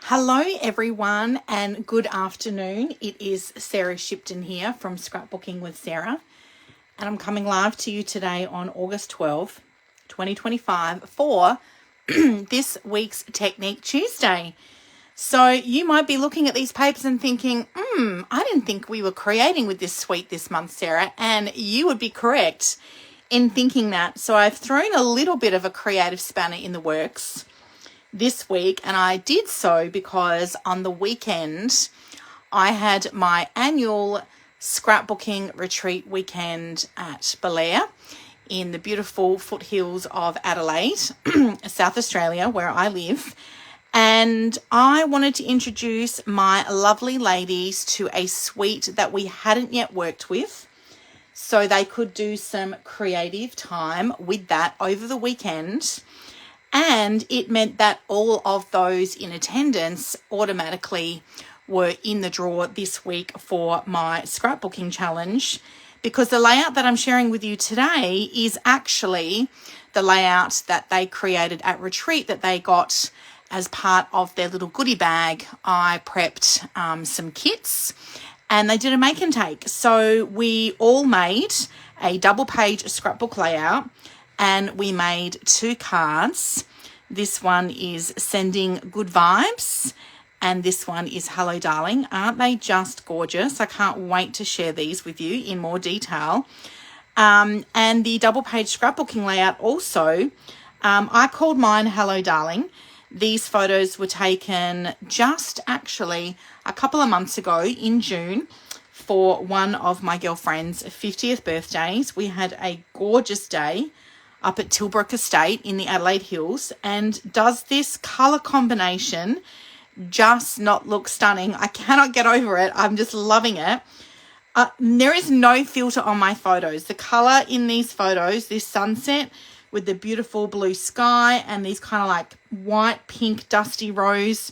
Hello everyone and good afternoon. It is Sarah Shipton here from Scrapbooking with Sarah, and I'm coming live to you today on August 12th, 2025 for this week's Technique Tuesday. So you might be looking at these papers and thinking, I didn't think we were creating with this suite this month, Sarah, and you would be correct in thinking that. So I've thrown a little bit of a creative spanner in the works this week, and I did so because on the weekend I had my annual scrapbooking retreat weekend at Belair in the beautiful foothills of Adelaide, South Australia, where I live. And I wanted to introduce my lovely ladies to a suite that we hadn't yet worked with, so they could do some creative time with that over the weekend. And it meant that all of those in attendance automatically were in the draw this week for my scrapbooking challenge, because the layout that I'm sharing with you today is actually the layout that they created at retreat that they got as part of their little goodie bag. I prepped some kits and they did a make and take. So we all made a double page scrapbook layout, and we made 2 cards. This one is Sending Good Vibes, and this one is Hello Darling. Aren't they just gorgeous? I can't wait to share these with you in more detail. And the double page scrapbooking layout also, I called mine Hello Darling. These photos were taken just actually a couple of months ago in June for one of my girlfriend's 50th birthdays. We had a gorgeous day up at Tilbrook Estate in the Adelaide Hills. And does this colour combination just not look stunning? I cannot get over it. I'm just loving it. There is no filter on my photos. The colour in these photos, this sunset with the beautiful blue sky and these kind of like white, pink, dusty rose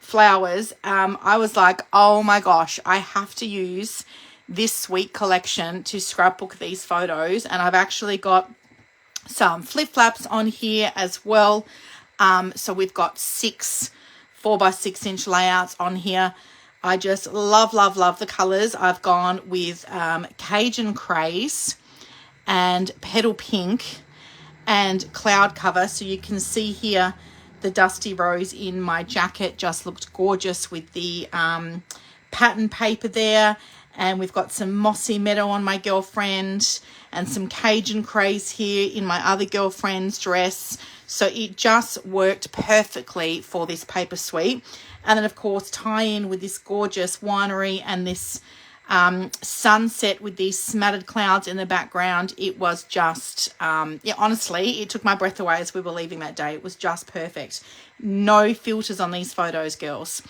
flowers, I was like, oh my gosh, I have to use this sweet collection to scrapbook these photos. And I've actually got some flip-flaps on here as well. So we've got 6 4x6 inch layouts on here. I just love the colors. I've gone with Cajun Craze and Petal Pink and Cloud Cover. So you can see here the dusty rose in my jacket just looked gorgeous with the pattern paper there. And we've got some Mossy Meadow on my girlfriend and some Cajun Craze here in my other girlfriend's dress. So it just worked perfectly for this paper suite. And then, of course, tie in with this gorgeous winery and this sunset with these smattered clouds in the background. It was just, honestly, it took my breath away as we were leaving that day. It was just perfect. No filters on these photos, girls.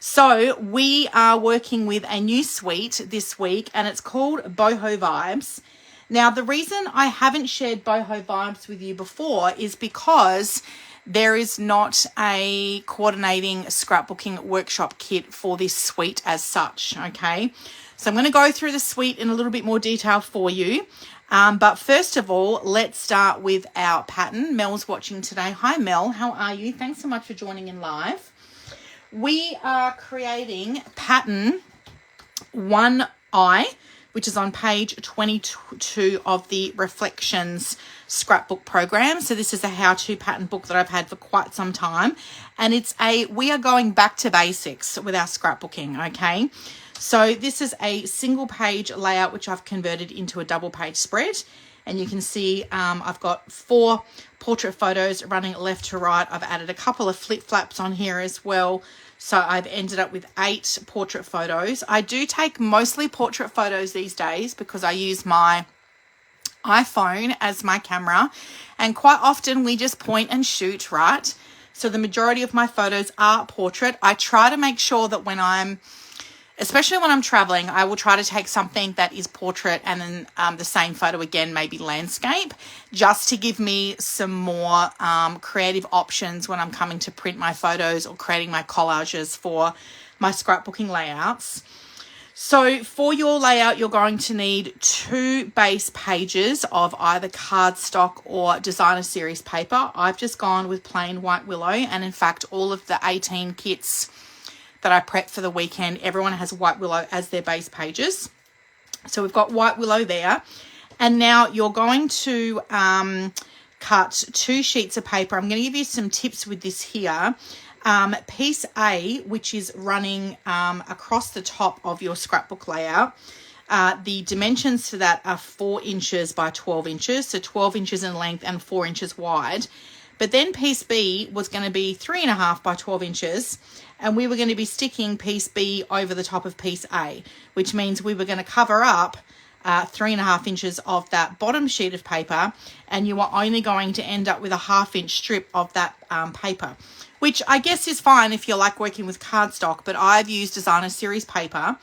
So we are working with a new suite this week, and it's called Boho Vibes. Now, the reason I haven't shared Boho Vibes with you before is because there is not a coordinating scrapbooking workshop kit for this suite as such, okay? So I'm going to go through the suite in a little bit more detail for you. But first of all, let's start with our pattern. Mel's watching today. Hi, Mel. How are you? Thanks so much for joining in live. We are creating pattern 1I, which is on page 22 of the Reflections scrapbook program. So this is a how-to pattern book that I've had for quite some time. And we are going back to basics with our scrapbooking, okay? So this is a single page layout, which I've converted into a double page spread. And you can see I've got 4 portrait photos running left to right. I've added a couple of flip-flaps on here as well. So I've ended up with 8 portrait photos. I do take mostly portrait photos these days because I use my iPhone as my camera. And quite often we just point and shoot, right? So the majority of my photos are portrait. I try to make sure that especially when I'm traveling, I will try to take something that is portrait and then the same photo again, maybe landscape, just to give me some more creative options when I'm coming to print my photos or creating my collages for my scrapbooking layouts. So for your layout, you're going to need 2 base pages of either cardstock or designer series paper. I've just gone with plain white willow, and in fact all of the 18 kits that I prepped for the weekend, everyone has white willow as their base pages. So we've got white willow there, and now you're going to cut 2 sheets of paper. I'm going to give you some tips with this here. Piece A, which is running across the top of your scrapbook layout, the dimensions for that are 4 inches by 12 inches, so 12 inches in length and 4 inches wide. But then piece B was going to be 3.5 by 12 inches, and we were going to be sticking piece B over the top of piece A, which means we were going to cover up 3.5 inches of that bottom sheet of paper, and you are only going to end up with a 1/2 inch strip of that paper, which I guess is fine if you like working with cardstock, but I've used designer series paper,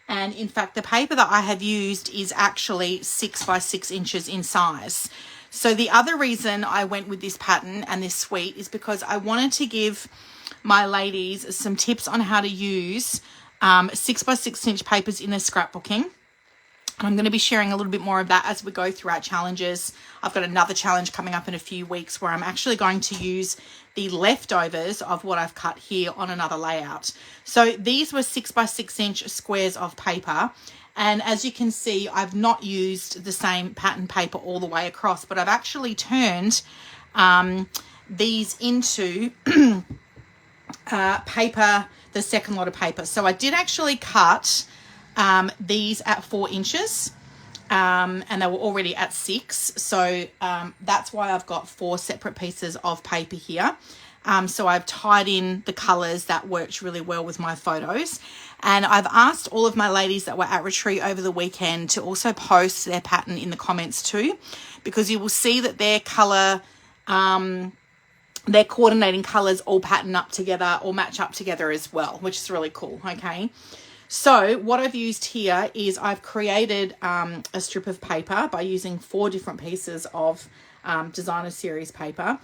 and in fact the paper that I have used is actually 6 by 6 inches in size. So the other reason I went with this pattern and this suite is because I wanted to give my ladies some tips on how to use 6 by 6 inch papers in their scrapbooking. I'm going to be sharing a little bit more of that as we go through our challenges. I've got another challenge coming up in a few weeks where I'm actually going to use the leftovers of what I've cut here on another layout. So these were 6 by 6 inch squares of paper. And as you can see, I've not used the same pattern paper all the way across, but I've actually turned these into paper, the second lot of paper. So I did actually cut these at 4 inches, and they were already at 6. So that's why I've got 4 separate pieces of paper here. So I've tied in the colors. That works really well with my photos. And I've asked all of my ladies that were at retreat over the weekend to also post their pattern in the comments too, because you will see that their color, their coordinating colors all pattern up together or match up together as well, which is really cool. Okay. So what I've used here is I've created a strip of paper by using 4 different pieces of designer series paper,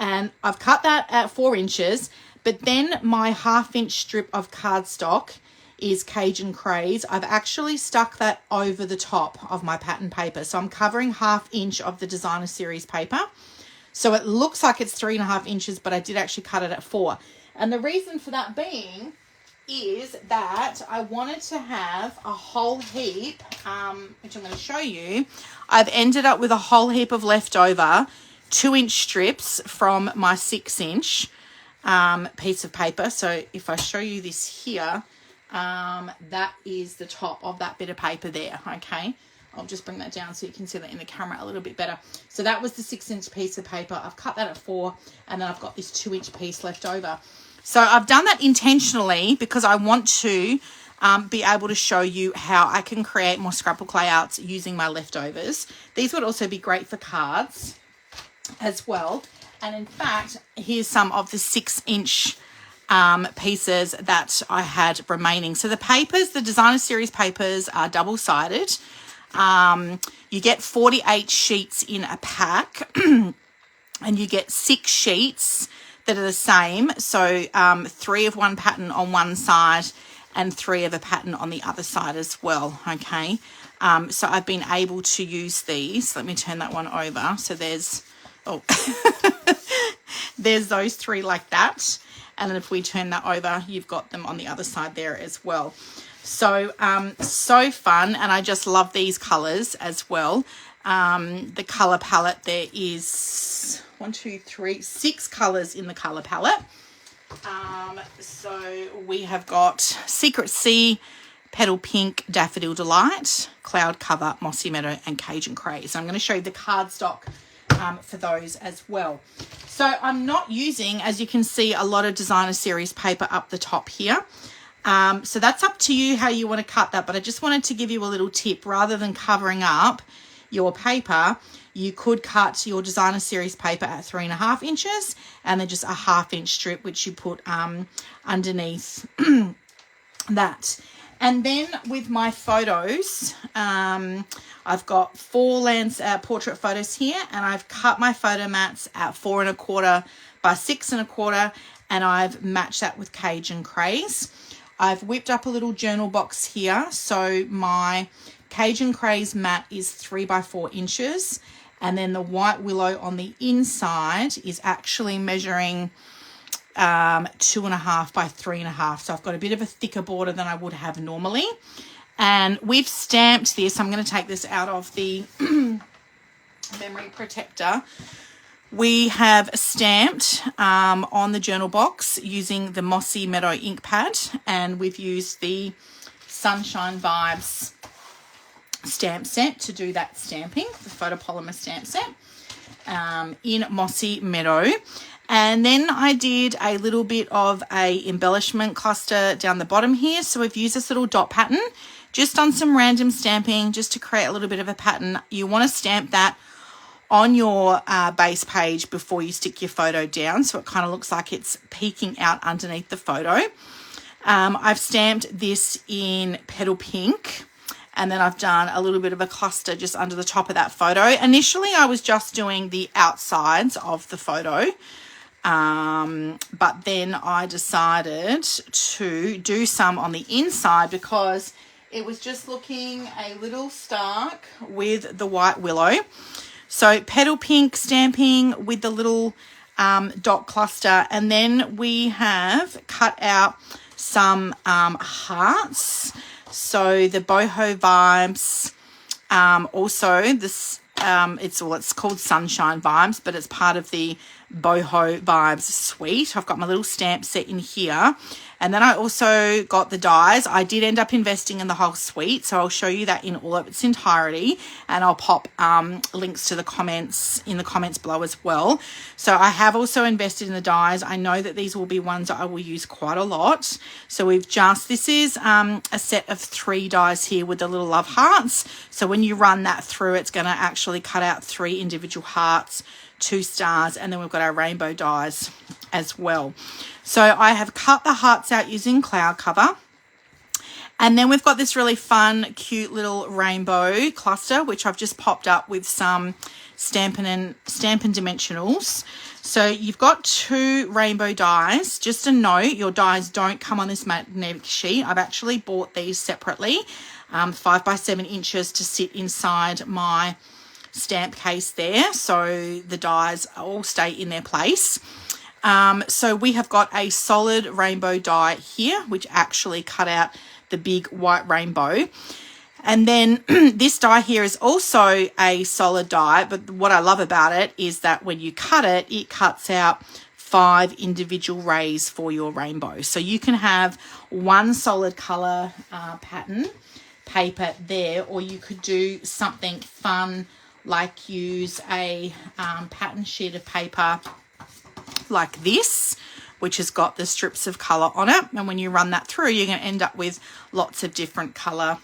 and I've cut that at 4 inches, but then my 1/2 inch strip of cardstock is Cajun Craze. I've actually stuck that over the top of my pattern paper, so I'm covering 1/2 inch of the designer series paper, so it looks like it's 3.5 inches, but I did actually cut it at 4. And the reason for that being is that I wanted to have a whole heap, which I'm going to show you. I've ended up with a whole heap of leftover 2-inch strips from my 6-inch piece of paper. So if I show you this here, that is the top of that bit of paper there. Okay, I'll just bring that down so you can see that in the camera a little bit better. So that was the 6-inch piece of paper. I've cut that at 4, and then I've got this 2-inch piece left over. So I've done that intentionally because I want to be able to show you how I can create more scrapbook layouts using my leftovers. These would also be great for cards as well. And in fact, here's some of the 6-inch pieces that I had remaining. So the papers, the designer series papers, are double-sided. You get 48 sheets in a pack, and you get 6 sheets that are the same. So 3 of one pattern on one side and 3 of a pattern on the other side as well. Okay. So I've been able to use these. Let me turn that one over. So there's, oh, there's those 3 like that. And then if we turn that over, you've got them on the other side there as well. So, so fun. And I just love these colors as well. The color palette, there is 6 colors in the color palette. So we have got Secret Sea, Petal Pink, Daffodil Delight, Cloud Cover, Mossy Meadow, and Cajun Craze. I'm going to show you the cardstock for those as well. So I'm not using, as you can see, a lot of designer series paper up the top here. So that's up to you how you want to cut that, but I just wanted to give you a little tip. Rather than covering up your paper, you could cut your designer series paper at 3.5 inches and then just a 1/2 inch strip, which you put underneath that. And then with my photos, I've got 4 portrait photos here, and I've cut my photo mats at 4.25 by 6.25, and I've matched that with Cajun Craze. I've whipped up a little journal box here. So my Cajun Craze mat is 3 by 4 inches. And then the white willow on the inside is actually measuring 2.5 by 3.5. So I've got a bit of a thicker border than I would have normally. And we've stamped this. I'm going to take this out of the memory protector. We have stamped on the journal box using the Mossy Meadow ink pad, and we've used the Sunshine Vibes stamp set to do that stamping, the photopolymer stamp set in Mossy Meadow. And then I did a little bit of a embellishment cluster down the bottom here. So we've used this little dot pattern just on some random stamping just to create a little bit of a pattern. You want to stamp that on your base page before you stick your photo down, so it kind of looks like it's peeking out underneath the photo. I've stamped this in Petal Pink, and then I've done a little bit of a cluster just under the top of that photo. Initially, I was just doing the outsides of the photo, but then I decided to do some on the inside because it was just looking a little stark with the white willow. So Petal Pink stamping with the little dot cluster, and then we have cut out some hearts. So the Boho Vibes, also this it's called Sunshine Vibes, but it's part of the Boho Vibes suite. I've got my little stamp set in here, and then I also got the dies. I did end up investing in the whole suite, so I'll show you that in all of its entirety, and I'll pop links to the comments in the comments below as well. So I have also invested in the dies. I know that these will be ones that I will use quite a lot. So this is a set of 3 dies here with the little love hearts. So when you run that through, it's going to actually cut out 3 individual hearts, 2 stars, and then we've got our rainbow dies as well. So I have cut the hearts out using cloud cover, and then we've got this really fun cute little rainbow cluster which I've just popped up with some Stampin' Dimensionals. So you've got 2 rainbow dies. Just a note, your dies don't come on this magnetic sheet. I've actually bought these separately, 5 by 7 inches to sit inside my stamp case there, so the dies all stay in their place. So we have got a solid rainbow die here which actually cut out the big white rainbow, and then this die here is also a solid die, but what I love about it is that when you cut it, it cuts out 5 individual rays for your rainbow. So you can have one solid color pattern paper there, or you could do something fun like use a pattern sheet of paper like this, which has got the strips of color on it, and when you run that through, you're going to end up with lots of different color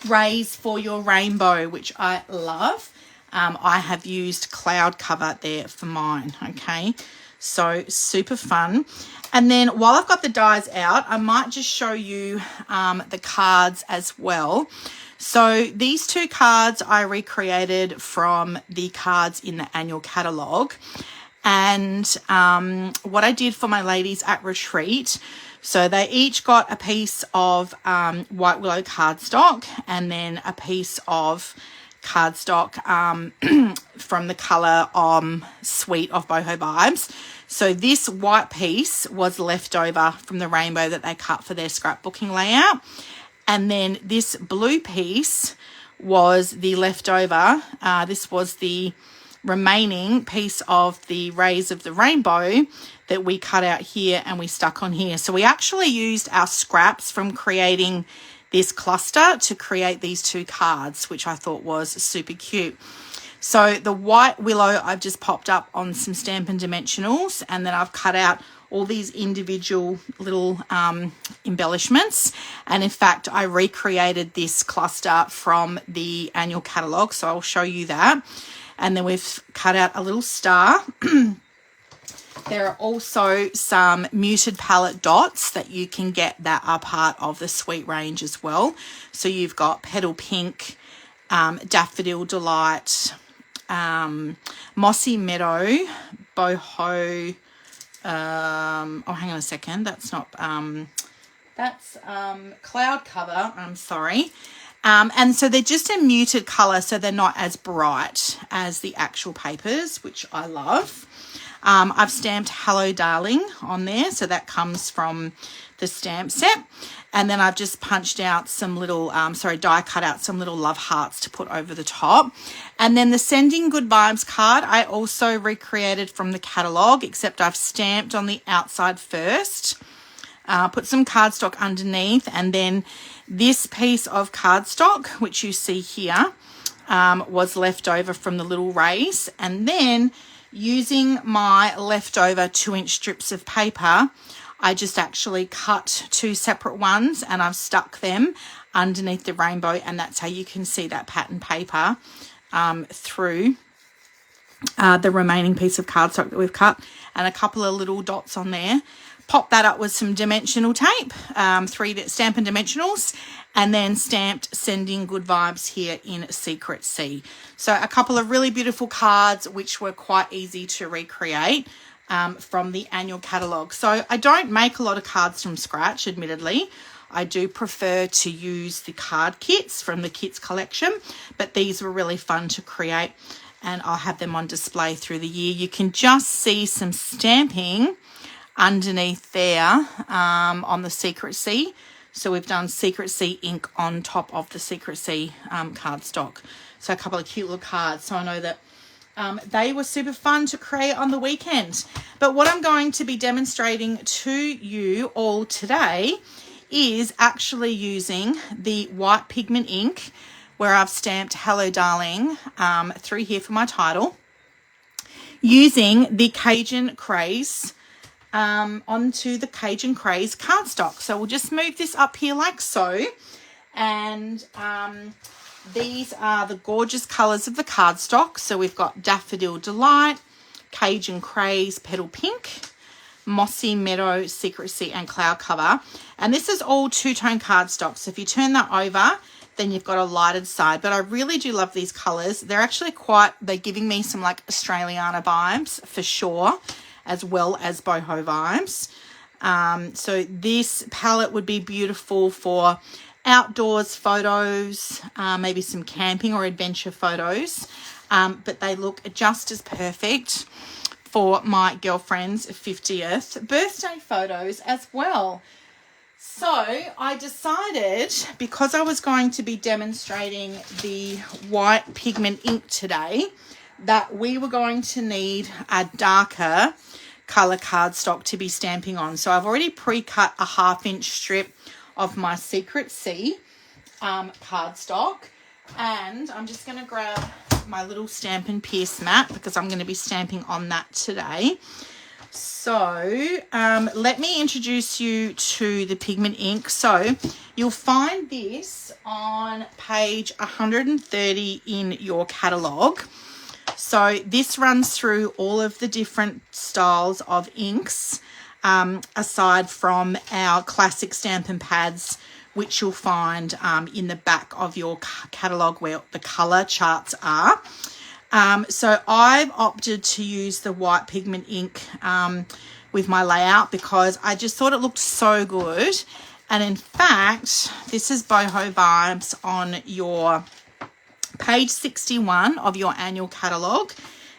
rays for your rainbow, which I love. I have used cloud cover there for mine. Okay, so super fun. And then while I've got the dies out, I might just show you the cards as well. So these 2 cards I recreated from the cards in the annual catalogue. And what I did for my ladies at retreat, so they each got a piece of white willow cardstock and then a piece of cardstock from the colour suite of Boho Vibes. So this white piece was left over from the rainbow that they cut for their scrapbooking layout. And then this blue piece was the leftover. This was the remaining piece of the rays of the rainbow that we cut out here and we stuck on here. So we actually used our scraps from creating this cluster to create these 2 cards, which I thought was super cute. So the white willow I've just popped up on some Stampin' Dimensionals, and then I've cut out all these individual little embellishments. And in fact, I recreated this cluster from the annual catalogue, so I'll show you that. And then we've cut out a little star. There are also some muted palette dots that you can get that are part of the suite range as well. So you've got Petal Pink, Daffodil Delight, Mossy Meadow, Boho, oh, hang on a second, that's not That's Cloud Cover, I'm sorry. And so they're just a muted colour, so they're not as bright as the actual papers, which I love. I've stamped Hello Darling on there, so that comes from the stamp set. And then I've just punched out some little, die cut out some little love hearts to put over the top. And then the Sending Good Vibes card, I also recreated from the catalogue, except I've stamped on the outside first. Put some cardstock underneath, and then this piece of cardstock, which you see here, was left over from the little race. And then using my leftover 2-inch strips of paper, I just actually cut 2 separate ones and I've stuck them underneath the rainbow, and that's how you can see that pattern paper through the remaining piece of cardstock that we've cut, and a couple of little dots on there. Pop that up with some dimensional tape, 3 Stampin' Dimensionals, and then stamped Sending Good Vibes here in Secret C. So a couple of really beautiful cards which were quite easy to recreate from the annual catalogue. So I don't make a lot of cards from scratch, admittedly. I do prefer to use the card kits from the kits collection, but these were really fun to create, and I'll have them on display through the year. You can just see some stamping underneath there on the Secret C. So we've done Secret C ink on top of the Secret C cardstock. So a couple of cute little cards. So I know that they were super fun to create on the weekend. But what I'm going to be demonstrating to you all today is actually using the white pigment ink, where I've stamped Hello Darling through here for my title, using the Cajun Craze onto the Cajun Craze cardstock. So we'll just move this up here like so, and these are the gorgeous colours of the cardstock. So we've got Daffodil Delight, Cajun Craze, Petal Pink, Mossy Meadow, Secret Sea, and Cloud Cover. And this is all two-tone cardstock. So if you turn that over, then you've got a lighted side. But I really do love these colours. They're actually they're giving me some like Australiana vibes for sure, as well as boho vibes. So this palette would be beautiful for outdoors photos, maybe some camping or adventure photos. But they look just as perfect for my girlfriend's 50th birthday photos as well. So I decided, because I was going to be demonstrating the white pigment ink today, that we were going to need a darker colour cardstock to be stamping on. So I've already pre-cut a 1/2-inch strip of my Secret C cardstock, and I'm just going to grab my little Stampin' Pierce mat because I'm going to be stamping on that today. So let me introduce you to the pigment ink. So you'll find this on page 130 in your catalogue. So this runs through all of the different styles of inks, aside from our classic Stampin' Pads, which you'll find in the back of your catalogue where the colour charts are. So I've opted to use the white pigment ink with my layout because I just thought it looked so good. And in fact, this is boho vibes on your page 61 of your annual catalogue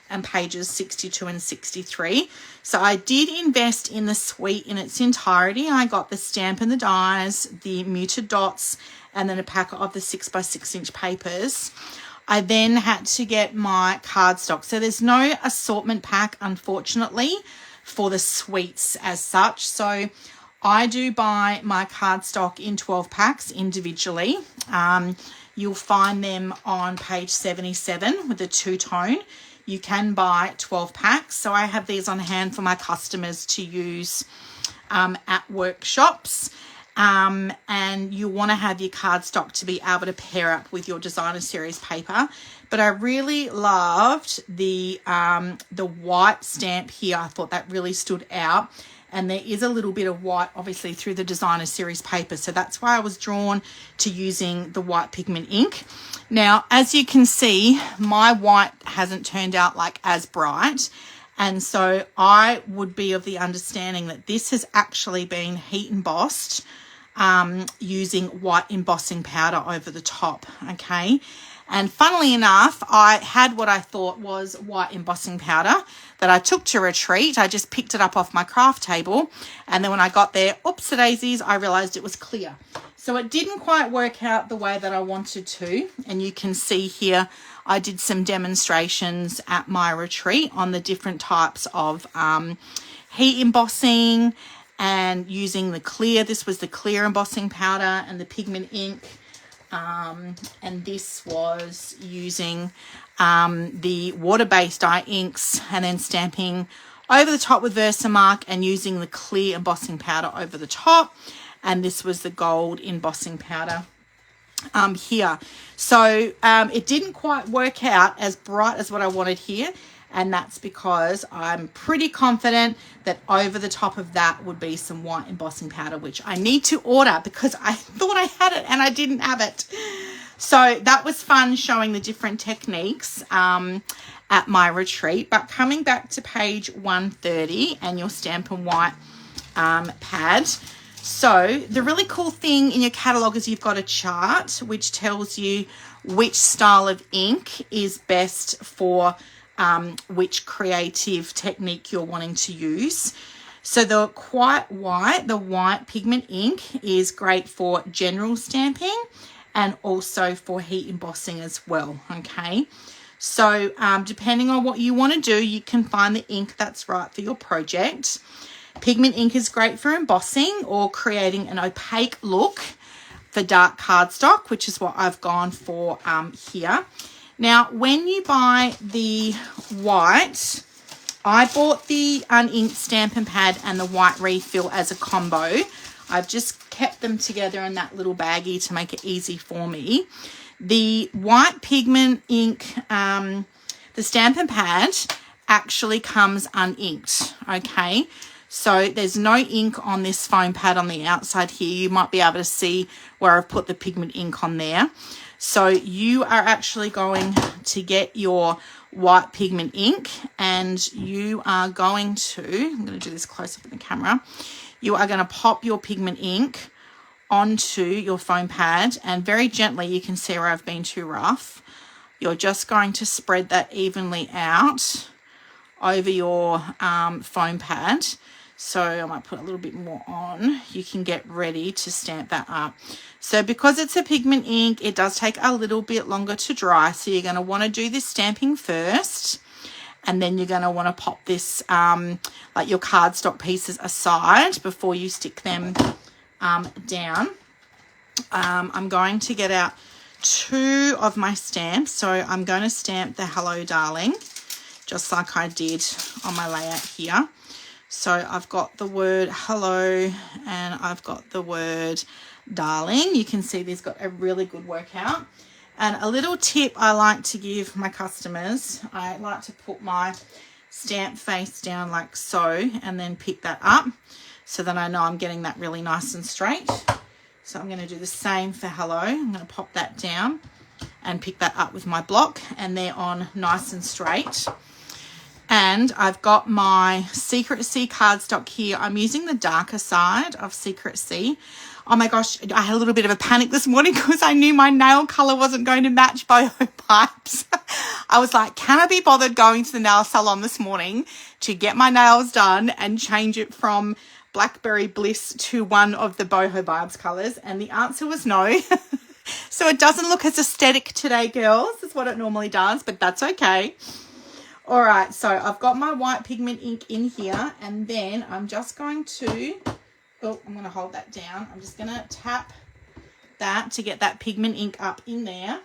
and pages 62 and 63. So I did invest in the suite in its entirety. I got the stamp and the dies, the muted dots, and then a pack of the 6x6 papers. I then had to get my cardstock. So there's no assortment pack, unfortunately, for the suites as such. So I do buy my cardstock in 12 packs individually. You'll find them on page 77 with the two-tone. You can buy 12 packs. So I have these on hand for my customers to use at workshops. And you want to have your cardstock to be able to pair up with your designer series paper. But I really loved the white stamp here. I thought that really stood out. And there is a little bit of white, obviously, through the designer series paper. So that's why I was drawn to using the white pigment ink. Now, as you can see, my white hasn't turned out like as bright. And so I would be of the understanding that this has actually been heat embossed using white embossing powder over the top, okay? And funnily enough, I had what I thought was white embossing powder that I took to retreat. I just picked it up off my craft table. And then when I got there, oops-a-daisies, I realized it was clear. So it didn't quite work out the way that I wanted to. And you can see here, I did some demonstrations at my retreat on the different types of heat embossing and using the clear. This was the clear embossing powder and the pigment ink. And this was using the water-based dye inks and then stamping over the top with Versamark and using the clear embossing powder over the top. And this was the gold embossing powder here. So it didn't quite work out as bright as what I wanted here. And that's because I'm pretty confident that over the top of that would be some white embossing powder, which I need to order because I thought I had it and I didn't have it. So that was fun showing the different techniques at my retreat. But coming back to page 130 and your Stampin' White pad. So the really cool thing in your catalogue is you've got a chart which tells you which style of ink is best for which creative technique you're wanting to use. So the white pigment ink is great for general stamping and also for heat embossing as well, okay? So depending on what you want to do, you can find the ink that's right for your project. Pigment ink is great for embossing or creating an opaque look for dark cardstock, which is what I've gone for here. Now, when you buy the white, I bought the uninked Stampin' Pad and the white refill as a combo. I've just kept them together in that little baggie to make it easy for me. The white pigment ink, the Stampin' Pad actually comes uninked, okay? So there's no ink on this foam pad on the outside here. You might be able to see where I've put the pigment ink on there. So you are actually going to get your white pigment ink and you are going to, I'm going to do this close up in the camera. You are going to pop your pigment ink onto your foam pad and very gently, you can see where I've been too rough. You're just going to spread that evenly out over your foam pad. So I might put a little bit more on. You can get ready to stamp that up. So because it's a pigment ink, it does take a little bit longer to dry. So you're going to want to do this stamping first. And then you're going to want to pop this, like your cardstock pieces aside before you stick them down. I'm going to get out 2 of my stamps. So I'm going to stamp the Hello Darling, just like I did on my layout here. So I've got the word hello and I've got the word darling. You can see these got a really good workout. And a little tip I like to give my customers, I like to put my stamp face down like so and then pick that up so that I know I'm getting that really nice and straight. So I'm going to do the same for hello. I'm going to pop that down and pick that up with my block and they're on nice and straight. And I've got my Secret Sea cardstock here. I'm using the darker side of Secret Sea. Oh my gosh, I had a little bit of a panic this morning because I knew my nail colour wasn't going to match boho pipes. I was like, can I be bothered going to the nail salon this morning to get my nails done and change it from Blackberry Bliss to one of the boho vibes colours? And the answer was no. So it doesn't look as aesthetic today, girls. That's what it normally does, but that's okay. All right, so I've got my white pigment ink in here and then I'm just going to, I'm going to hold that down. I'm just going to tap that to get that pigment ink up in there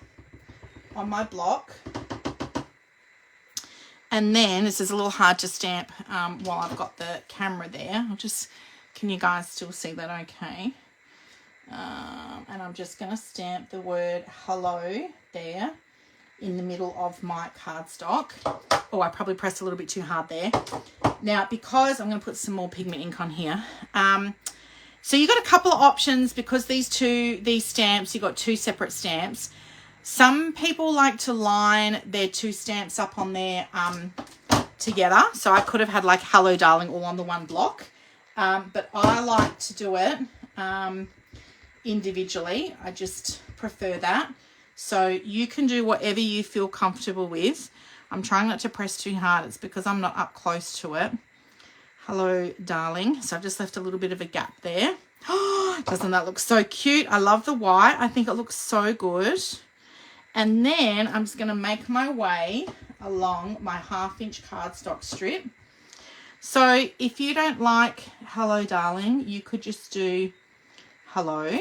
on my block. And then, this is a little hard to stamp while I've got the camera there. Can you guys still see that okay? And I'm just going to stamp the word hello there in the middle of my cardstock. Oh, I probably pressed a little bit too hard there. Now, because I'm going to put some more pigment ink on here. So you've got a couple of options because these stamps, you've got 2 separate stamps. Some people like to line their 2 stamps up on there together. So I could have had like Hello Darling all on the one block. But I like to do it individually. I just prefer that. So you can do whatever you feel comfortable with. I'm trying not to press too hard. It's because I'm not up close to it. Hello, darling. So I've just left a little bit of a gap there. Doesn't that look so cute? I love the white. I think it looks so good. And then I'm just going to make my way along my 1/2 inch cardstock strip. So if you don't like hello, darling, you could just do hello.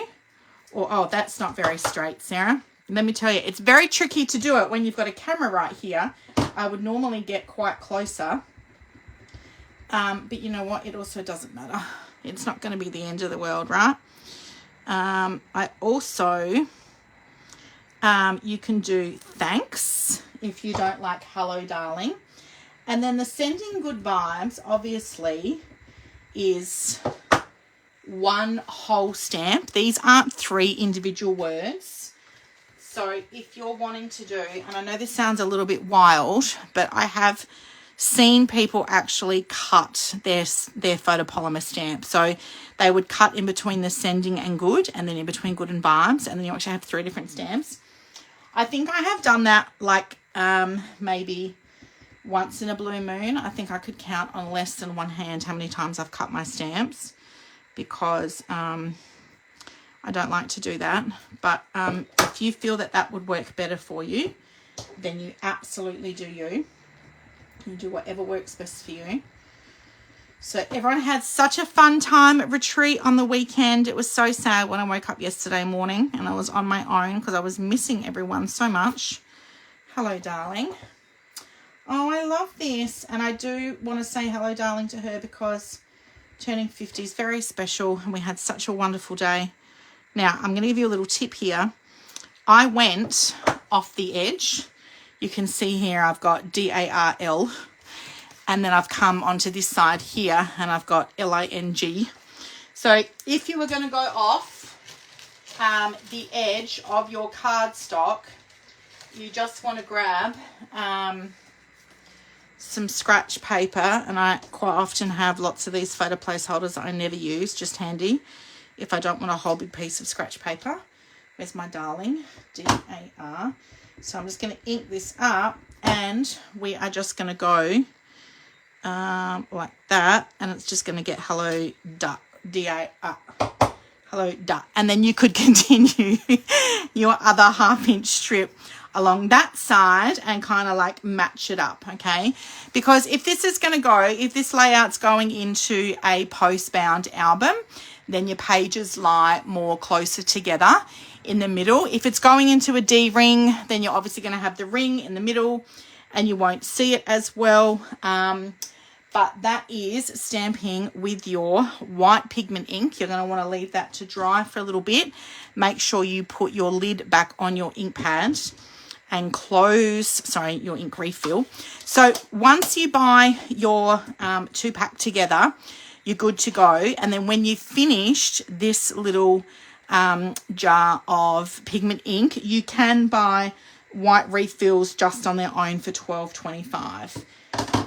Or, oh, that's not very straight, Sarah. Let me tell you, it's very tricky to do it when you've got a camera right here. I would normally get quite closer. But you know what? It also doesn't matter. It's not going to be the end of the world, right? I also, you can do thanks if you don't like hello, darling. And then the sending good vibes, obviously, is one whole stamp. These aren't 3 individual words. So if you're wanting to do, and I know this sounds a little bit wild, but I have seen people actually cut their photopolymer stamp. So they would cut in between the sending and good, and then in between good and vibes, and then you actually have 3 different stamps. I think I have done that like maybe once in a blue moon. I think I could count on less than one hand how many times I've cut my stamps, because I don't like to do that. But if you feel that that would work better for you, then you absolutely do you. You do whatever works best for you. So everyone had such a fun time at retreat on the weekend. It was so sad when I woke up yesterday morning and I was on my own because I was missing everyone so much. Hello, darling. Oh, I love this. And I do want to say hello, darling, to her because turning 50 is very special and we had such a wonderful day. Now, I'm going to give you a little tip here. I went off the edge. You can see here I've got DARL, and then I've come onto this side here and I've got LING. So if you were going to go off the edge of your cardstock, you just want to grab some scratch paper, and I quite often have lots of these photo placeholders that I never use, just handy if I don't want a whole big piece of scratch paper. Where's my darling? DAR. So I'm just going to ink this up, and we are just going to go like that, and it's just going to get hello, DAR. Hello, da. And then you could continue your other 1/2 inch strip along that side and kind of like match it up, okay? Because if this is going to go, if this layout's going into a post-bound album, then your pages lie more closer together in the middle. If it's going into a D ring, then you're obviously going to have the ring in the middle and you won't see it as well. But that is stamping with your white pigment ink. You're going to want to leave that to dry for a little bit. Make sure you put your lid back on your ink pad and close, your ink refill. So once you buy your 2-pack together, you're good to go. And then when you've finished this little jar of pigment ink, you can buy white refills just on their own for $12.25,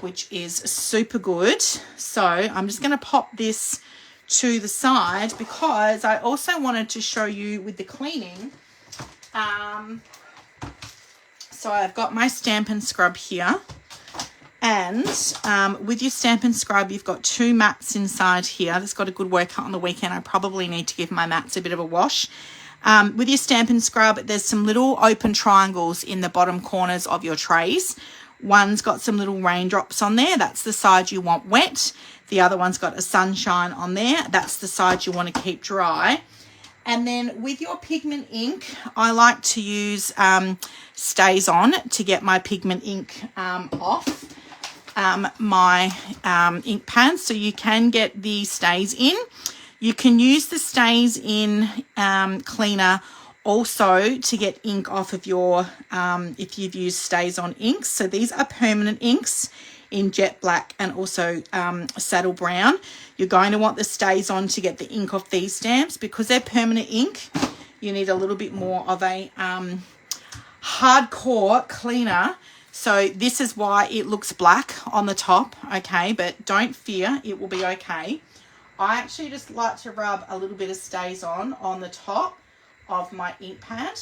which is super good. So I'm just going to pop this to the side because I also wanted to show you with the cleaning. So I've got my Stamp and Scrub here, and with your Stamp and Scrub, you've got 2 mats inside here. That's got a good workout on the weekend. I probably need to give my mats a bit of a wash. With your Stamp and Scrub, there's some little open triangles in the bottom corners of your trays. One's got some little raindrops on there. That's the side you want wet. The other one's got a sunshine on there. That's the side you want to keep dry. And then with your pigment ink, I like to use Stays On to get my pigment ink off my ink pad. So you can get the Stays In. You can use the Stays In cleaner also to get ink off of your, if you've used Stays On inks. So these are permanent inks in jet black and also saddle brown. You're going to want the Stays On to get the ink off these stamps. Because they're permanent ink, you need a little bit more of a hardcore cleaner. So this is why it looks black on the top, okay? But don't fear, it will be okay. I actually just like to rub a little bit of Stays on the top of my ink pad,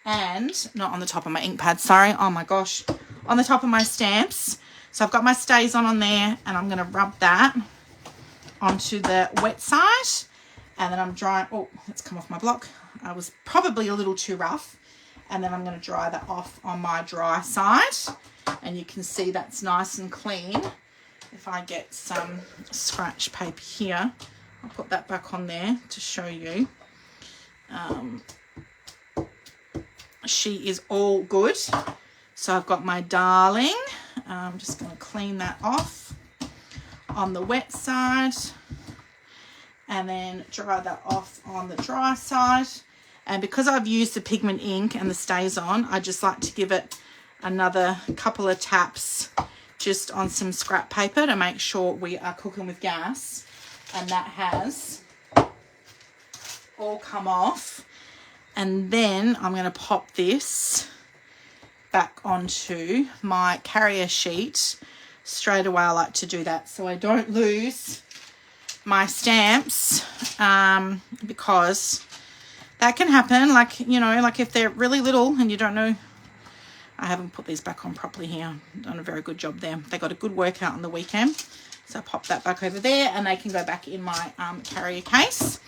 and not on the top of my ink pad, sorry, oh my gosh, on the top of my stamps. So I've got my Stays on there, and I'm going to rub that onto the wet side, and then I'm drying. Oh, it's come off my block. I was probably a little too rough. And then I'm going to dry that off on my dry side, and you can see that's nice and clean. If I get some scratch paper here, I'll put that back on there to show you. She is all good. So I've got my darling. I'm just going to clean that off on the wet side, and then dry that off on the dry side. And because I've used the pigment ink and the Stays on, I just like to give it another couple of taps just on some scrap paper to make sure we are cooking with gas. And that has all come off. And then I'm going to pop this back onto my carrier sheet straight away. I like to do that so I don't lose my stamps, because that can happen, like, you know, like if they're really little and you don't know. I haven't put these back on properly here. Done a very good job there. They got a good workout on the weekend. So I pop that back over there, and they can go back in my carrier case.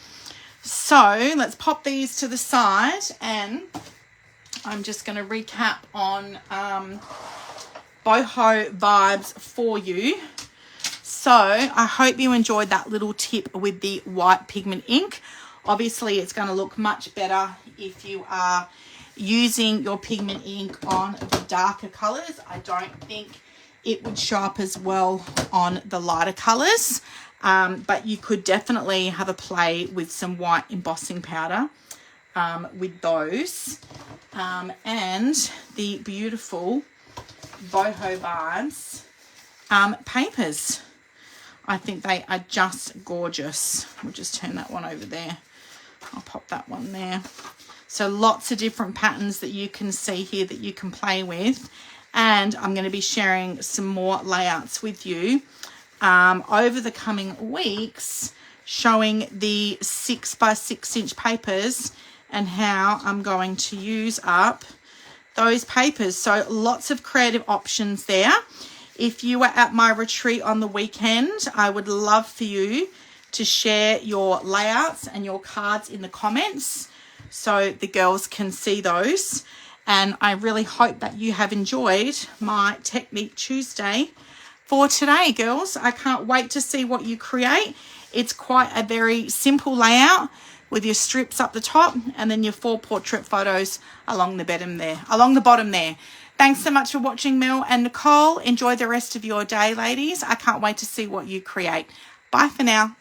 So let's pop these to the side, and I'm just going to recap on boho vibes for you. So I hope you enjoyed that little tip with the white pigment ink. Obviously, it's going to look much better if you are using your pigment ink on the darker colours. I don't think it would show up as well on the lighter colours, but you could definitely have a play with some white embossing powder with those. And the beautiful boho vibes papers. I think they are just gorgeous. We'll just turn that one over there. I'll pop that one there. So lots of different patterns that you can see here that you can play with. And I'm going to be sharing some more layouts with you over the coming weeks, showing the 6x6 inch papers and how I'm going to use up those papers. So lots of creative options there. If you were at my retreat on the weekend, I would love for you to share your layouts and your cards in the comments so the girls can see those. And I really hope that you have enjoyed my Technique Tuesday for today, girls. I can't wait to see what you create. It's quite a very simple layout with your strips up the top and then your 4 portrait photos along the bottom there. Thanks so much for watching, Mel and Nicole. Enjoy the rest of your day, ladies. I can't wait to see what you create. Bye for now.